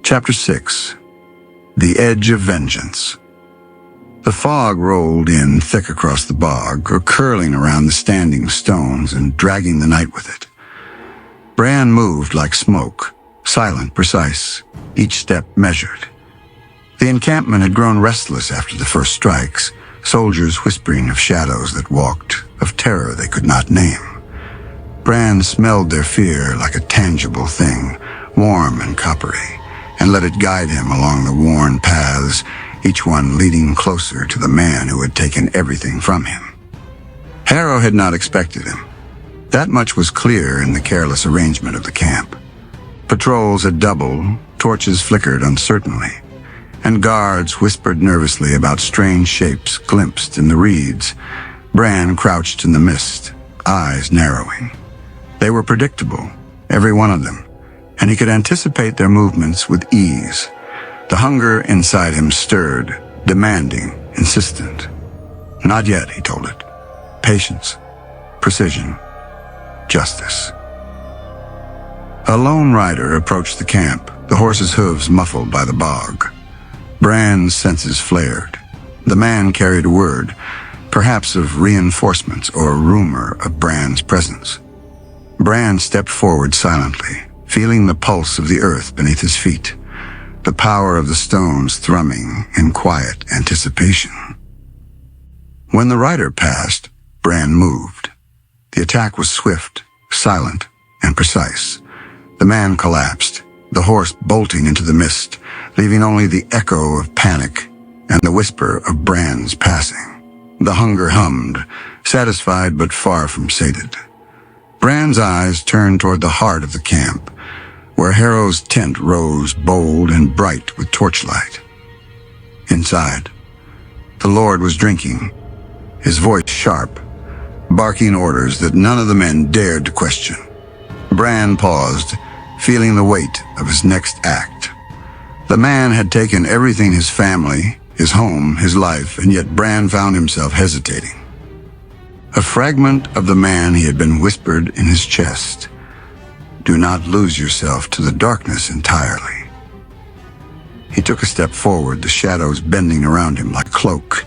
Chapter 6. The Edge of Vengeance. The fog rolled in thick across the bog, or curling around the standing stones and dragging the night with it. Bran moved like smoke, silent, precise, each step measured. The encampment had grown restless after the first strikes, soldiers whispering of shadows that walked, of terror they could not name. Bran smelled their fear like a tangible thing, warm and coppery, and let it guide him along the worn paths, each one leading closer to the man who had taken everything from him. Harrowe had not expected him. That much was clear in the careless arrangement of the camp. Patrols had doubled, torches flickered uncertainly, and guards whispered nervously about strange shapes glimpsed in the reeds. Bran crouched in the mist, eyes narrowing. They were predictable, every one of them, and he could anticipate their movements with ease. The hunger inside him stirred, demanding, insistent. Not yet, he told it. Patience, precision, justice. A lone rider approached the camp, the horse's hooves muffled by the bog. Bran's senses flared. The man carried a word, perhaps of reinforcements or rumor of Bran's presence. Bran stepped forward silently, feeling the pulse of the earth beneath his feet, the power of the stones thrumming in quiet anticipation. When the rider passed, Bran moved. The attack was swift, silent, and precise. The man collapsed, the horse bolting into the mist, leaving only the echo of panic and the whisper of Bran's passing. The hunger hummed, satisfied but far from sated. Bran's eyes turned toward the heart of the camp, where Harrowe's tent rose bold and bright with torchlight. Inside, the Lord was drinking, his voice sharp, barking orders that none of the men dared to question. Bran paused, feeling the weight of his next act. The man had taken everything: his family, his home, his life, and yet Bran found himself hesitating. A fragment of the man he had been whispered in his chest. Do not lose yourself to the darkness entirely. He took a step forward, the shadows bending around him like a cloak,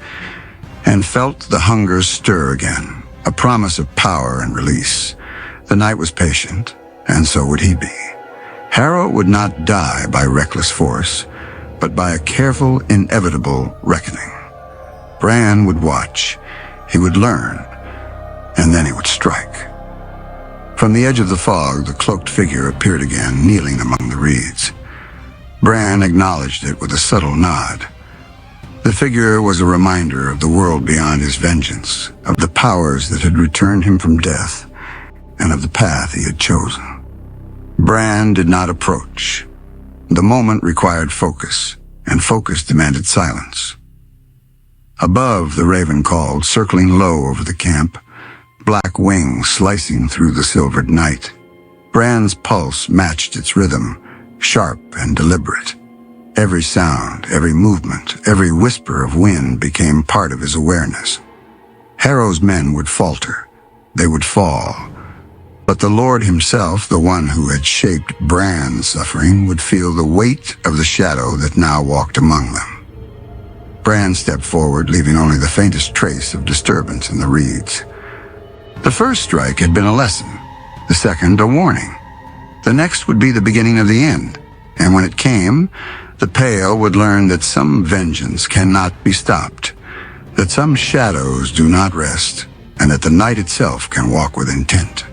and felt the hunger stir again, a promise of power and release. The night was patient, and so would he be. Harrowe would not die by reckless force, but by a careful, inevitable reckoning. Bran would watch, he would learn, and then he would strike. From the edge of the fog, the cloaked figure appeared again, kneeling among the reeds. Bran acknowledged it with a subtle nod. The figure was a reminder of the world beyond his vengeance, of the powers that had returned him from death, and of the path he had chosen. Bran did not approach. The moment required focus, and focus demanded silence. Above, the raven called, circling low over the camp, black wings slicing through the silvered night. Bran's pulse matched its rhythm, sharp and deliberate. Every sound, every movement, every whisper of wind became part of his awareness. Harrowe's men would falter. They would fall. But the Lord himself, the one who had shaped Bran's suffering, would feel the weight of the shadow that now walked among them. Bran stepped forward, leaving only the faintest trace of disturbance in the reeds. The first strike had been a lesson, the second a warning. The next would be the beginning of the end, and when it came, the Pale would learn that some vengeance cannot be stopped, that some shadows do not rest, and that the night itself can walk with intent.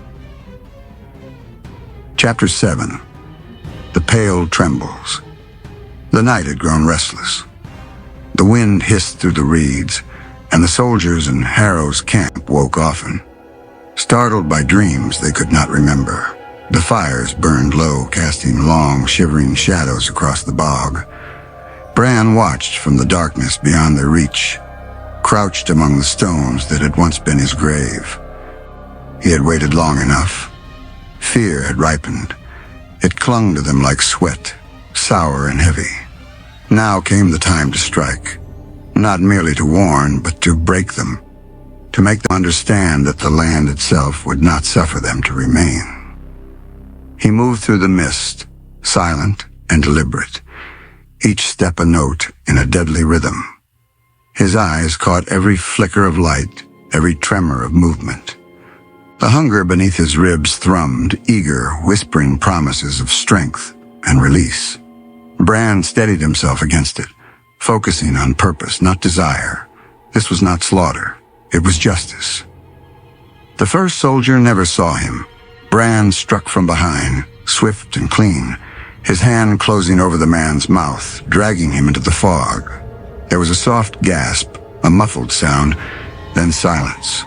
Chapter 7. The Pale trembles. The night had grown restless. The wind hissed through the reeds, and the soldiers in Harrowe's camp woke often. Startled by dreams they could not remember, the fires burned low, casting long, shivering shadows across the bog. Bran watched from the darkness beyond their reach, crouched among the stones that had once been his grave. He had waited long enough. Fear had ripened. It clung to them like sweat, sour and heavy. Now came the time to strike, not merely to warn, but to break them, to make them understand that the land itself would not suffer them to remain. He moved through the mist, silent, and deliberate, each step a note in a deadly rhythm. His eyes caught every flicker of light, every tremor of movement. The hunger beneath his ribs thrummed, eager, whispering promises of strength and release. Bran steadied himself against it, focusing on purpose, not desire. This was not slaughter. It was justice. The first soldier never saw him. Bran struck from behind, swift and clean, his hand closing over the man's mouth, dragging him into the fog. There was a soft gasp, a muffled sound, then silence.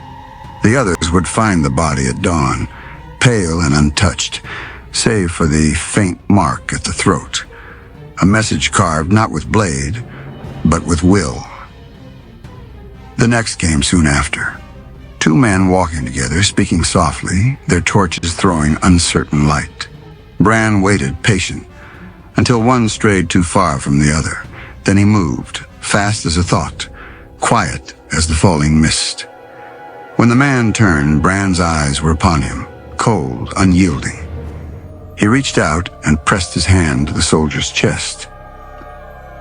The others would find the body at dawn, pale and untouched, save for the faint mark at the throat. A message carved not with blade, but with will. The next came soon after. Two men walking together, speaking softly, their torches throwing uncertain light. Bran waited, patient, until one strayed too far from the other. Then he moved, fast as a thought, quiet as the falling mist. When the man turned, Bran's eyes were upon him, cold, unyielding. He reached out and pressed his hand to the soldier's chest.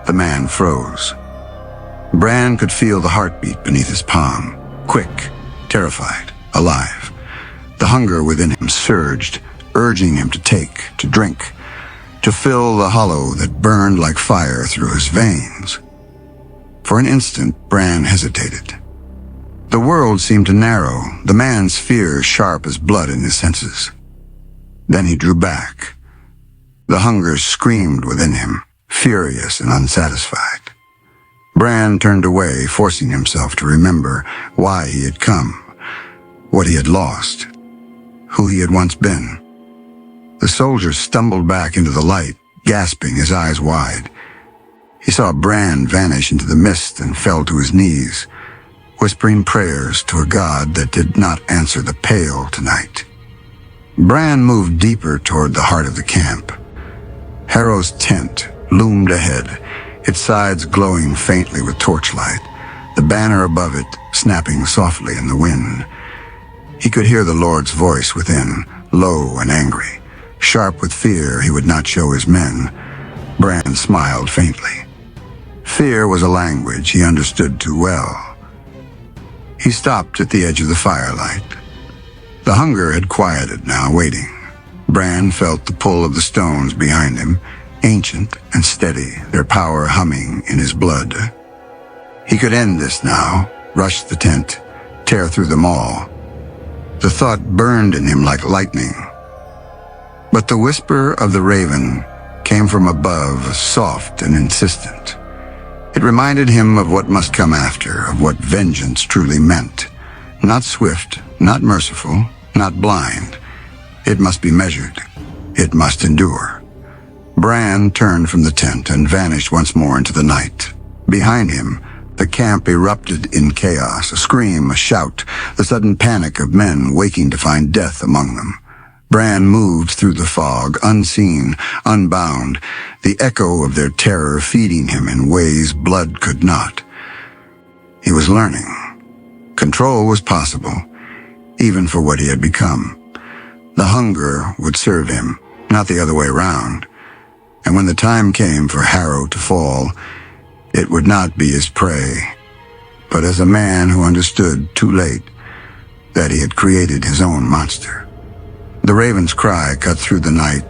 The man froze. Bran could feel the heartbeat beneath his palm, quick, terrified, alive. The hunger within him surged, urging him to take, to drink, to fill the hollow that burned like fire through his veins. For an instant, Bran hesitated. The world seemed to narrow, the man's fear sharp as blood in his senses. Then he drew back. The hunger screamed within him, furious and unsatisfied. Bran turned away, forcing himself to remember why he had come, what he had lost, who he had once been. The soldier stumbled back into the light, gasping, his eyes wide. He saw Bran vanish into the mist and fell to his knees, whispering prayers to a god that did not answer the Pale tonight. Bran moved deeper toward the heart of the camp. Harrow's tent loomed ahead, its sides glowing faintly with torchlight, the banner above it snapping softly in the wind. He could hear the Lord's voice within, low and angry. Sharp with fear he would not show his men. Bran smiled faintly. Fear was a language he understood too well. He stopped at the edge of the firelight. The hunger had quieted now, waiting. Bran felt the pull of the stones behind him, ancient and steady, their power humming in his blood. He could end this now, rush the tent, tear through them all. The thought burned in him like lightning. But the whisper of the raven came from above, soft and insistent. It reminded him of what must come after, of what vengeance truly meant. Not swift, not merciful, not blind. It must be measured. It must endure. Bran turned from the tent and vanished once more into the night. Behind him, the camp erupted in chaos, a scream, a shout, the sudden panic of men waking to find death among them. Bran moved through the fog, unseen, unbound, the echo of their terror feeding him in ways blood could not. He was learning. Control was possible, even for what he had become. The hunger would serve him, not the other way around. And when the time came for Harrowe to fall, it would not be as prey, but as a man who understood too late that he had created his own monster. The raven's cry cut through the night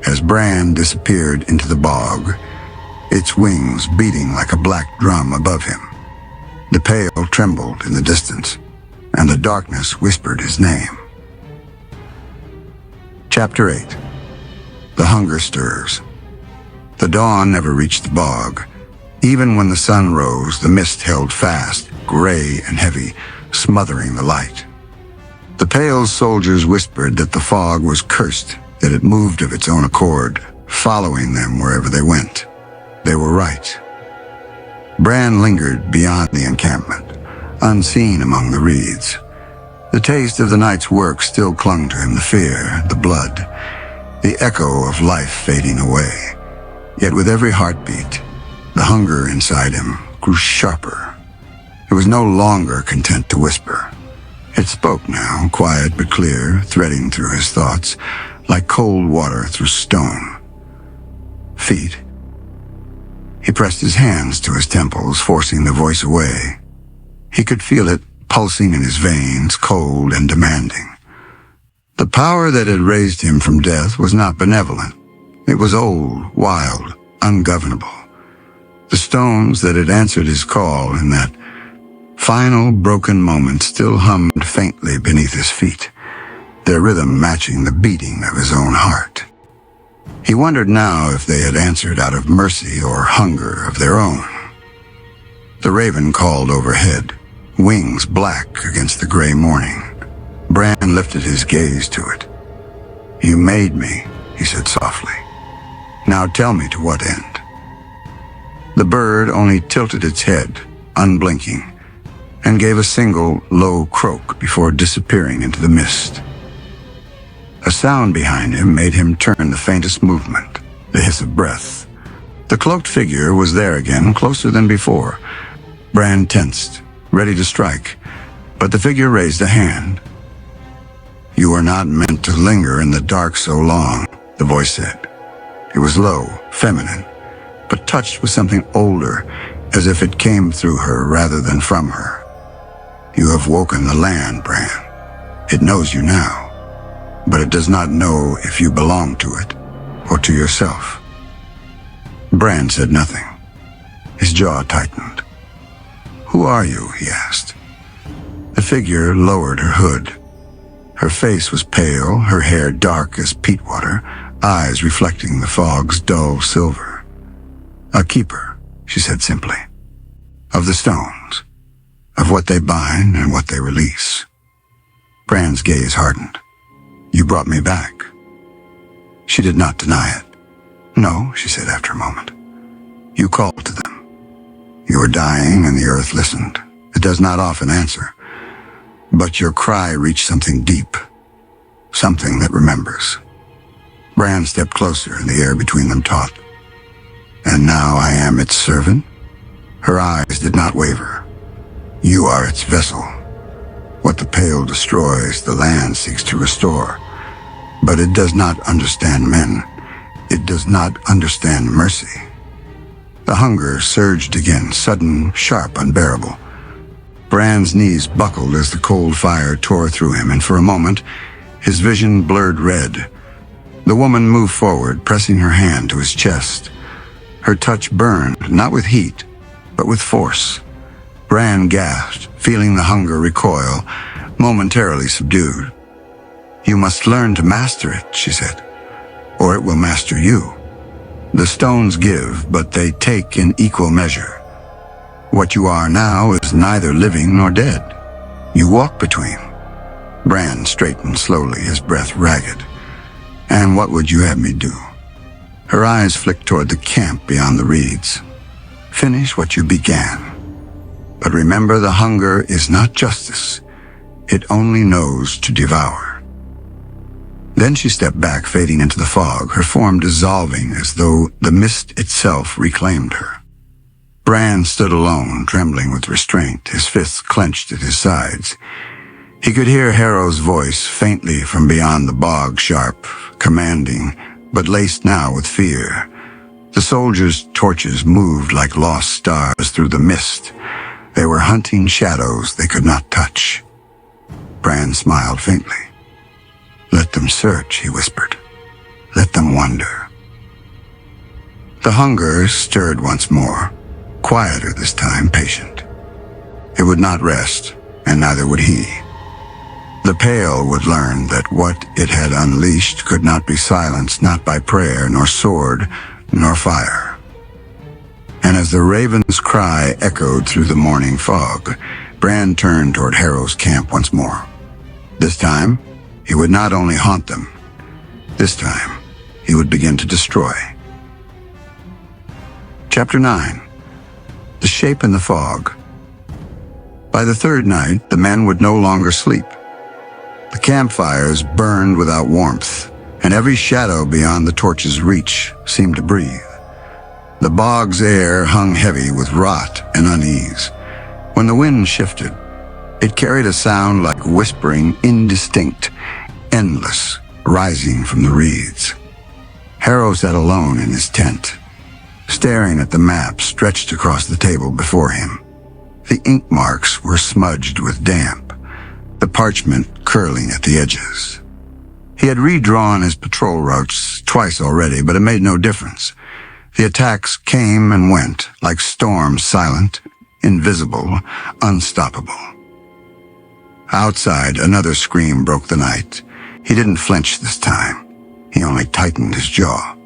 as Bran disappeared into the bog, its wings beating like a black drum above him. The Pale trembled in the distance, and the darkness whispered his name. Chapter 8. The hunger stirs. The dawn never reached the bog. Even when the sun rose, the mist held fast, gray and heavy, smothering the light. The Pale soldiers whispered that the fog was cursed, that it moved of its own accord, following them wherever they went. They were right. Bran lingered beyond the encampment, unseen among the reeds. The taste of the night's work still clung to him, the fear, the blood, the echo of life fading away. Yet with every heartbeat, the hunger inside him grew sharper. It was no longer content to whisper. It spoke now, quiet but clear, threading through his thoughts, like cold water through stone. feet. He pressed his hands to his temples, forcing the voice away. He could feel it pulsing in his veins, cold and demanding. The power that had raised him from death was not benevolent. It was old, wild, ungovernable. The stones that had answered his call in that final broken moment still hummed faintly beneath his feet, their rhythm matching the beating of his own heart. He wondered now if they had answered out of mercy or hunger of their own. The raven called overhead, wings black against the gray morning. Bran lifted his gaze to it. "You made me," he said softly. "Now tell me to what end." The bird only tilted its head, unblinking, and gave a single low croak before disappearing into the mist. A sound behind him made him turn the faintest movement, the hiss of breath. The cloaked figure was there again, closer than before. Bran tensed, ready to strike, but the figure raised a hand. "You are not meant to linger in the dark so long," the voice said. It was low, feminine, but touched with something older, as if it came through her rather than from her. "You have woken the land, Bran. It knows you now, but it does not know if you belong to it or to yourself." Bran said nothing. His jaw tightened. "Who are you?" he asked. The figure lowered her hood. Her face was pale, her hair dark as peat water, eyes reflecting the fog's dull silver. "A keeper," she said simply, "of the stones, of what they bind and what they release." Bran's gaze hardened. "You brought me back." She did not deny it. "No," she said after a moment. "You called to them. You were dying and the earth listened. It does not often answer. But your cry reached something deep, something that remembers." Bran stepped closer, and the air between them taut. "And now I am its servant?" Her eyes did not waver. "You are its vessel. What the pale destroys, the land seeks to restore. But it does not understand men. It does not understand mercy." The hunger surged again, sudden, sharp, unbearable. Bran's knees buckled as the cold fire tore through him, and for a moment, his vision blurred red. The woman moved forward, pressing her hand to his chest. Her touch burned, not with heat, but with force. Bran gasped, feeling the hunger recoil, momentarily subdued. "You must learn to master it," she said, "or it will master you. The stones give, but they take in equal measure. What you are now is neither living nor dead. You walk between." Bran straightened slowly, his breath ragged. "And what would you have me do?" Her eyes flicked toward the camp beyond the reeds. "Finish what you began. But remember, the hunger is not justice. It only knows to devour." Then she stepped back, fading into the fog, her form dissolving as though the mist itself reclaimed her. Bran stood alone, trembling with restraint, his fists clenched at his sides. He could hear Harrow's voice faintly from beyond the bog, sharp, commanding, but laced now with fear. The soldiers' torches moved like lost stars through the mist. They were hunting shadows they could not touch. Bran smiled faintly. "Let them search," he whispered. "Let them wonder." The hunger stirred once more, quieter this time, patient. It would not rest, and neither would he. The Pale would learn that what it had unleashed could not be silenced, not by prayer, nor sword, nor fire. And as the raven's cry echoed through the morning fog, Bran turned toward Harrow's camp once more. This time, he would not only haunt them. This time, he would begin to destroy. Chapter 9. The Shape in the Fog. By the third night, the men would no longer sleep. The campfires burned without warmth, and every shadow beyond the torch's reach seemed to breathe. The bog's air hung heavy with rot and unease. When the wind shifted, it carried a sound like whispering, indistinct, endless, rising from the reeds. Harrowe sat alone in his tent, staring at the map stretched across the table before him. The ink marks were smudged with damp, the parchment curling at the edges. He had redrawn his patrol routes twice already, but it made no difference. The attacks came and went, like storms, silent, invisible, unstoppable. Outside, another scream broke the night. He didn't flinch this time. He only tightened his jaw.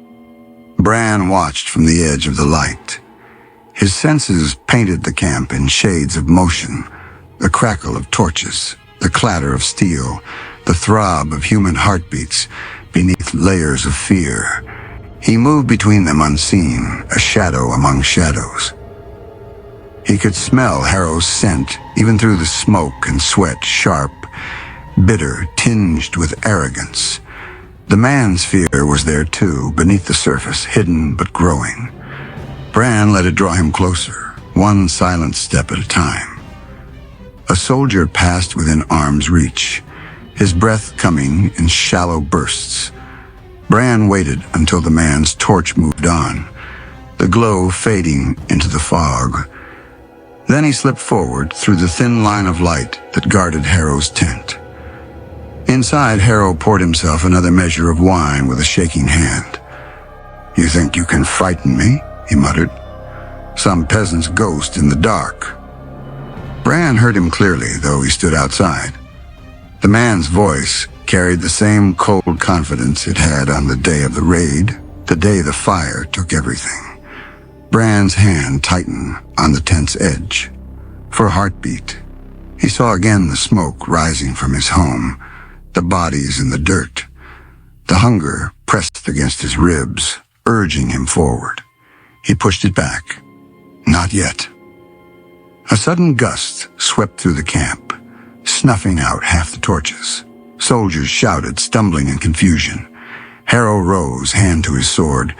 Bran watched from the edge of the light. His senses painted the camp in shades of motion, the crackle of torches, the clatter of steel, the throb of human heartbeats beneath layers of fear. He moved between them unseen, a shadow among shadows. He could smell Harrow's scent, even through the smoke and sweat, sharp, bitter, tinged with arrogance. The man's fear was there too, beneath the surface, hidden but growing. Bran let it draw him closer, one silent step at a time. A soldier passed within arm's reach, his breath coming in shallow bursts. Bran waited until the man's torch moved on, the glow fading into the fog. Then he slipped forward through the thin line of light that guarded Harrow's tent. Inside, Harrowe poured himself another measure of wine with a shaking hand. "You think you can frighten me?" he muttered. "Some peasant's ghost in the dark." Bran heard him clearly, though he stood outside. The man's voice carried the same cold confidence it had on the day of the raid, the day the fire took everything. Bran's hand tightened on the tent's edge. For a heartbeat, he saw again the smoke rising from his home, the bodies in the dirt. The hunger pressed against his ribs, urging him forward. He pushed it back. Not yet. A sudden gust swept through the camp, snuffing out half the torches. Soldiers shouted, stumbling in confusion. Harrowe rose, hand to his sword,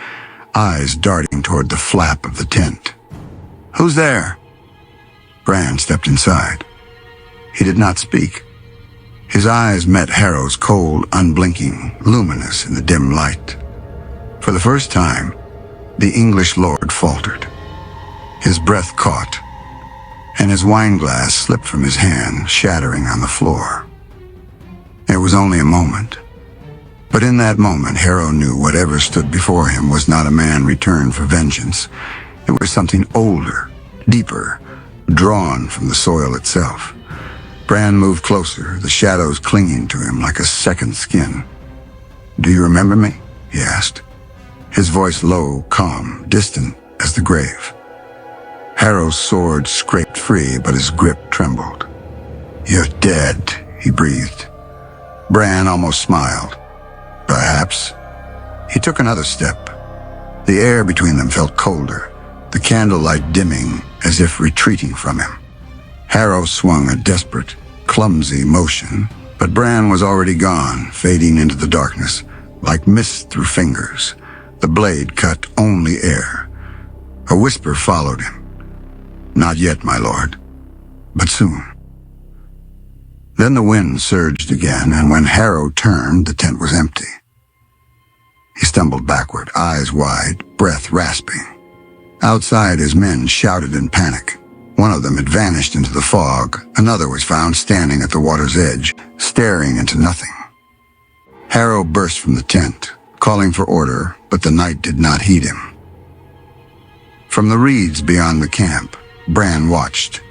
eyes darting toward the flap of the tent. "Who's there?" Bran stepped inside. He did not speak. His eyes met Harrow's, cold, unblinking, luminous in the dim light. For the first time, the English lord faltered. His breath caught, and his wineglass slipped from his hand, shattering on the floor. It was only a moment. But in that moment, Harrowe knew whatever stood before him was not a man returned for vengeance. It was something older, deeper, drawn from the soil itself. Bran moved closer, the shadows clinging to him like a second skin. "Do you remember me?" he asked, his voice low, calm, distant as the grave. Harrow's sword scraped free, but his grip trembled. "You're dead," he breathed. Bran almost smiled. Perhaps. He took another step. The air between them felt colder, the candlelight dimming as if retreating from him. Harrowe swung a desperate, clumsy motion, but Bran was already gone, fading into the darkness, like mist through fingers. The blade cut only air. A whisper followed him. "Not yet, my lord, but soon." Then the wind surged again, and when Harrowe turned, the tent was empty. He stumbled backward, eyes wide, breath rasping. Outside, his men shouted in panic. One of them had vanished into the fog. Another was found standing at the water's edge, staring into nothing. Harrowe burst from the tent, calling for order, but the night did not heed him. From the reeds beyond the camp, Bran watched.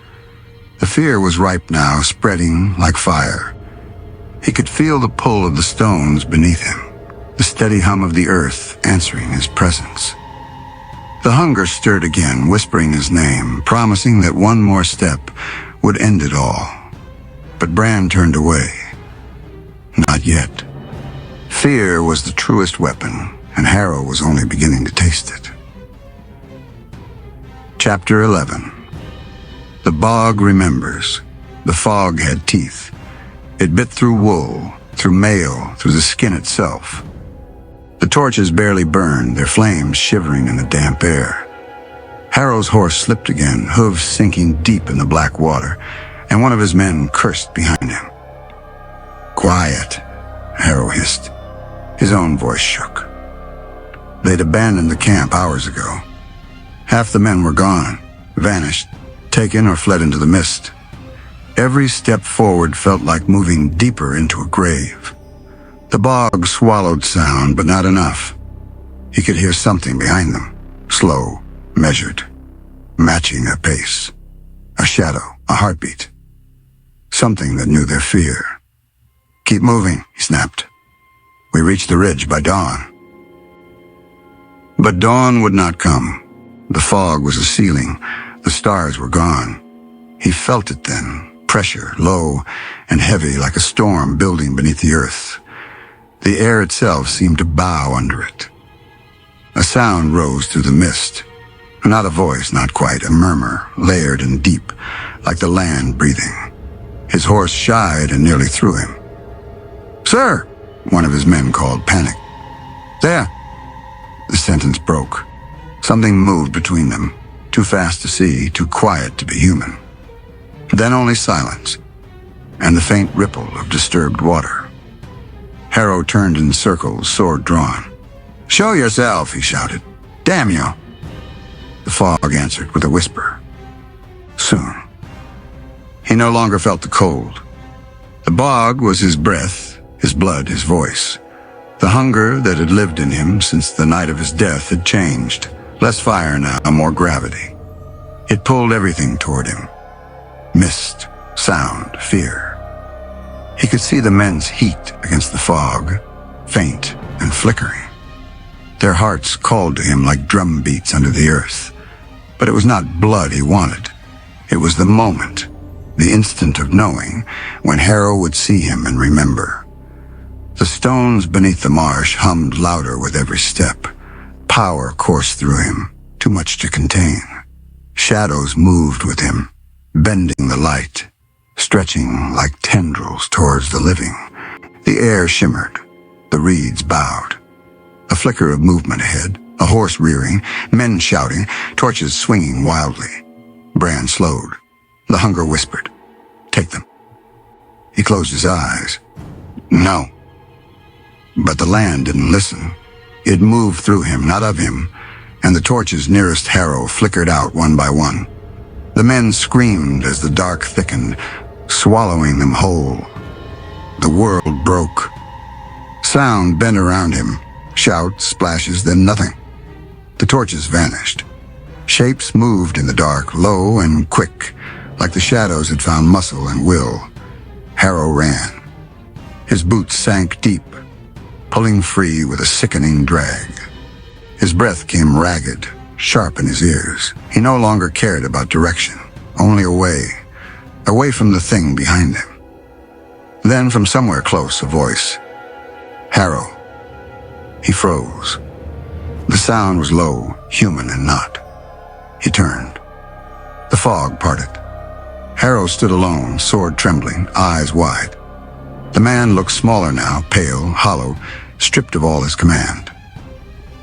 The fear was ripe now, spreading like fire. He could feel the pull of the stones beneath him, the steady hum of the earth answering his presence. The hunger stirred again, whispering his name, promising that one more step would end it all. But Bran turned away. Not yet. Fear was the truest weapon, and Harrowe was only beginning to taste it. Chapter 11. The bog remembers. The fog had teeth. It bit through wool, through mail, through the skin itself. The torches barely burned, their flames shivering in the damp air. Harrow's horse slipped again, hooves sinking deep in the black water, and one of his men cursed behind him. "Quiet," Harrowe hissed. His own voice shook. They'd abandoned the camp hours ago. Half the men were gone, vanished, taken or fled into the mist. Every step forward felt like moving deeper into a grave. The bog swallowed sound, but not enough. He could hear something behind them, slow, measured, matching their pace. A shadow, a heartbeat. Something that knew their fear. "Keep moving," he snapped. "We reached the ridge by dawn." But dawn would not come. The fog was a ceiling. The stars were gone. He felt it then, pressure, low and heavy like a storm building beneath the earth. The air itself seemed to bow under it. A sound rose through the mist. Not a voice, not quite, a murmur, layered and deep, like the land breathing. His horse shied and nearly threw him. "Sir!" one of his men called, panicked. "There!" The sentence broke. Something moved between them, too fast to see, too quiet to be human. Then only silence, and the faint ripple of disturbed water. Harrowe turned in circles, sword drawn. "Show yourself," he shouted. "Damn you!" The fog answered with a whisper. Soon. He no longer felt the cold. The bog was his breath, his blood, his voice. The hunger that had lived in him since the night of his death had changed. Less fire now, more gravity. It pulled everything toward him. Mist, sound, fear. He could see the men's heat against the fog, faint and flickering. Their hearts called to him like drum beats under the earth. But it was not blood he wanted. It was the moment, the instant of knowing, when Harrowe would see him and remember. The stones beneath the marsh hummed louder with every step. Power coursed through him, too much to contain. Shadows moved with him, bending the light, stretching like tendrils towards the living. The air shimmered, the reeds bowed. A flicker of movement ahead, a horse rearing, men shouting, torches swinging wildly. Bran slowed. The hunger whispered, "Take them." He closed his eyes. No. But the land didn't listen. It moved through him, not of him, and the torches nearest Harrowe flickered out one by one. The men screamed as the dark thickened, swallowing them whole. The world broke. Sound bent around him, shouts, splashes, then nothing. The torches vanished. Shapes moved in the dark, low and quick, like the shadows had found muscle and will. Harrowe ran. His boots sank deep, pulling free with a sickening drag. His breath came ragged, sharp in his ears. He no longer cared about direction, only away from the thing behind him. Then from somewhere close, a voice. "Harrowe." He froze. The sound was low, human and not. He turned. The fog parted. Harrowe stood alone, sword trembling, eyes wide. The man looked smaller now, pale, hollow, stripped of all his command.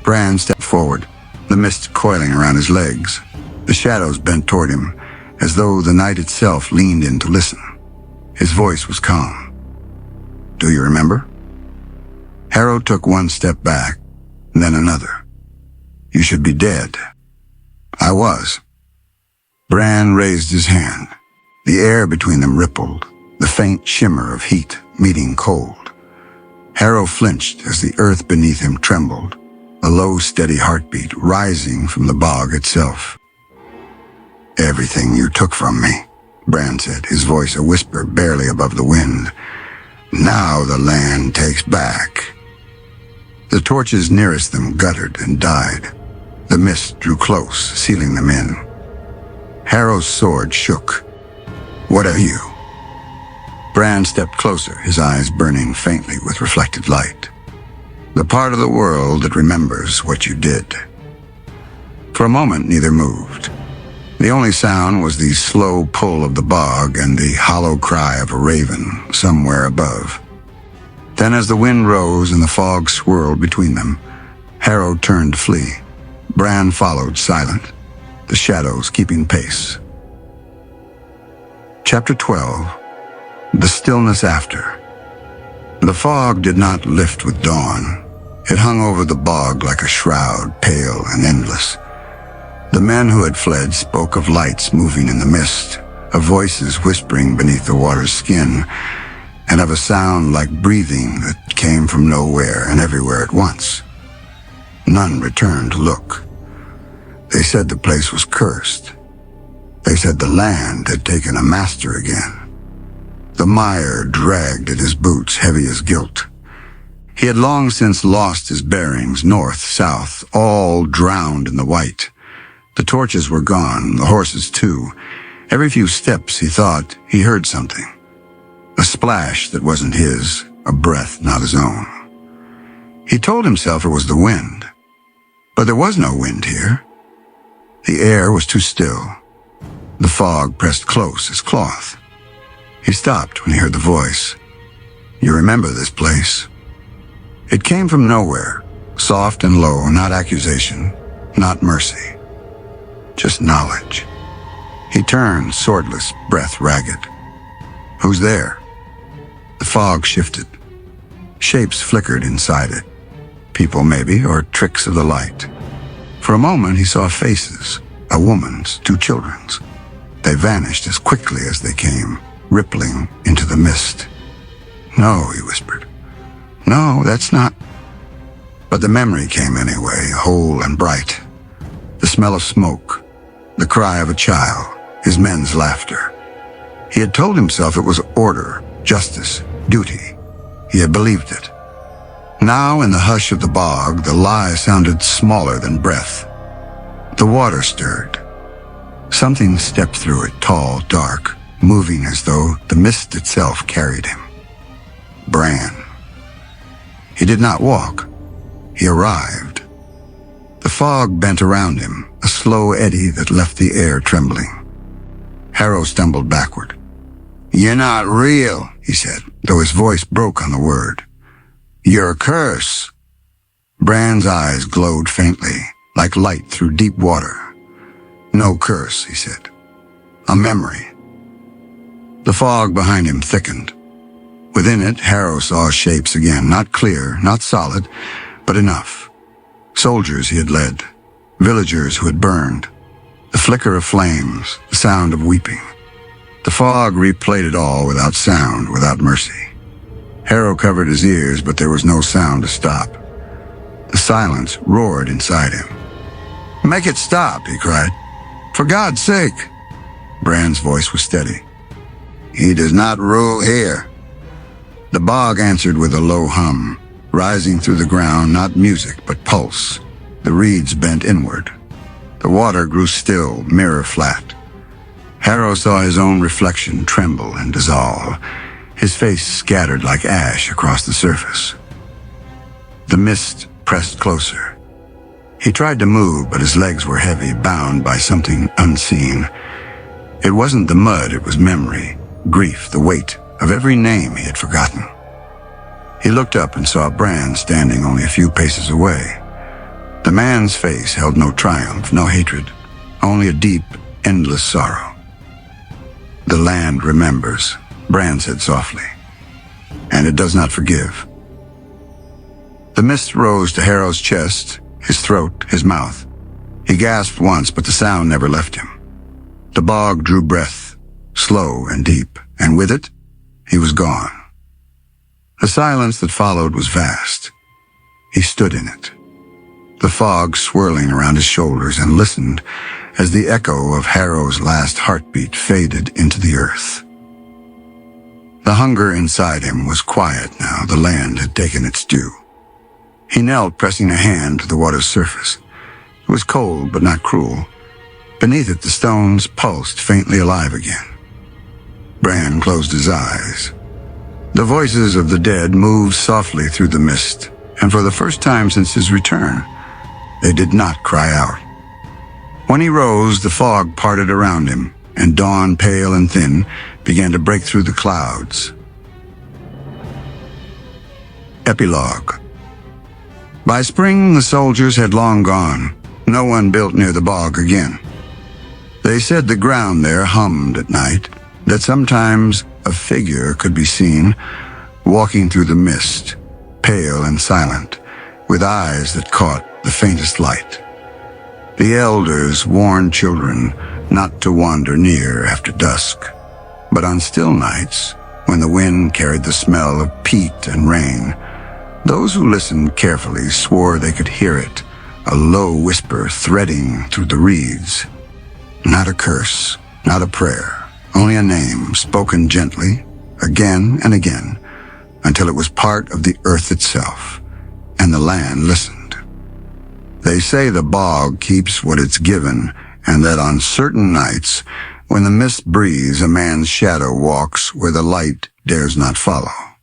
Bran stepped forward, the mist coiling around his legs. The shadows bent toward him, as though the night itself leaned in to listen. His voice was calm. "Do you remember?" Harrowe took one step back, then another. "You should be dead." "I was." Bran raised his hand. The air between them rippled, the faint shimmer of heat meeting cold. Harrowe flinched as the earth beneath him trembled, a low, steady heartbeat rising from the bog itself. "Everything you took from me," Bran said, his voice a whisper barely above the wind. "Now the land takes back." The torches nearest them guttered and died. The mist drew close, sealing them in. Harrowe's sword shook. "What are you?" Bran stepped closer, his eyes burning faintly with reflected light. "The part of the world that remembers what you did." For a moment, neither moved. The only sound was the slow pull of the bog and the hollow cry of a raven somewhere above. Then as the wind rose and the fog swirled between them, Harrowe turned to flee. Bran followed, silent, the shadows keeping pace. Chapter 12. The Stillness After. The fog did not lift with dawn. It hung over the bog like a shroud, pale and endless. The men who had fled spoke of lights moving in the mist, of voices whispering beneath the water's skin, and of a sound like breathing that came from nowhere and everywhere at once. None returned to look. They said the place was cursed. They said the land had taken a master again. The mire dragged at his boots, heavy as guilt. He had long since lost his bearings, north, south, all drowned in the white. The torches were gone, the horses too. Every few steps, he thought, he heard something. A splash that wasn't his, a breath not his own. He told himself it was the wind. But there was no wind here. The air was too still. The fog pressed close as cloth. He stopped when he heard the voice. "You remember this place?" It came from nowhere, soft and low, not accusation, not mercy. Just knowledge. He turned, swordless, breath ragged. "Who's there?" The fog shifted. Shapes flickered inside it. People, maybe, or tricks of the light. For a moment, he saw faces, a woman's, two children's. They vanished as quickly as they came, rippling into the mist. "No," he whispered. "No, that's not..." But the memory came anyway, whole and bright. The smell of smoke, the cry of a child, his men's laughter. He had told himself it was order, justice, duty. He had believed it. Now, in the hush of the bog, the lie sounded smaller than breath. The water stirred. Something stepped through it, tall, dark, moving as though the mist itself carried him. Bran. He did not walk. He arrived. The fog bent around him, a slow eddy that left the air trembling. Harrowe stumbled backward. "You're not real," he said, though his voice broke on the word. "You're a curse." Bran's eyes glowed faintly, like light through deep water. "No curse," he said. "A memory." The fog behind him thickened. Within it, Harrowe saw shapes again, not clear, not solid, but enough. Soldiers he had led, villagers who had burned, the flicker of flames, the sound of weeping. The fog replayed it all without sound, without mercy. Harrowe covered his ears, but there was no sound to stop. The silence roared inside him. "Make it stop," he cried. "For God's sake!" Bran's voice was steady. "He does not rule here." The bog answered with a low hum, rising through the ground, not music, but pulse. The reeds bent inward. The water grew still, mirror flat. Harrowe saw his own reflection tremble and dissolve, his face scattered like ash across the surface. The mist pressed closer. He tried to move, but his legs were heavy, bound by something unseen. It wasn't the mud, it was memory, grief, the weight of every name he had forgotten. He looked up and saw Bran standing only a few paces away. The man's face held no triumph, no hatred, only a deep, endless sorrow. "The land remembers," Bran said softly, "and it does not forgive." The mist rose to Harrow's chest, his throat, his mouth. He gasped once, but the sound never left him. The bog drew breath, slow and deep, and with it, he was gone. The silence that followed was vast. He stood in it, the fog swirling around his shoulders, and listened as the echo of Harrow's last heartbeat faded into the earth. The hunger inside him was quiet now. The land had taken its due. He knelt, pressing a hand to the water's surface. It was cold, but not cruel. Beneath it, the stones pulsed, faintly alive again. Bran closed his eyes. The voices of the dead moved softly through the mist, and for the first time since his return, they did not cry out. When he rose, the fog parted around him, and dawn, pale and thin, began to break through the clouds. Epilogue. By spring, the soldiers had long gone. No one built near the bog again. They said the ground there hummed at night, that sometimes a figure could be seen walking through the mist, pale and silent, with eyes that caught the faintest light. The elders warned children not to wander near after dusk, but on still nights, when the wind carried the smell of peat and rain, those who listened carefully swore they could hear it, a low whisper threading through the reeds. Not a curse, not a prayer, only a name spoken gently, again and again, until it was part of the earth itself, and the land listened. They say the bog keeps what it's given, and that on certain nights, when the mist breathes, a man's shadow walks where the light dares not follow.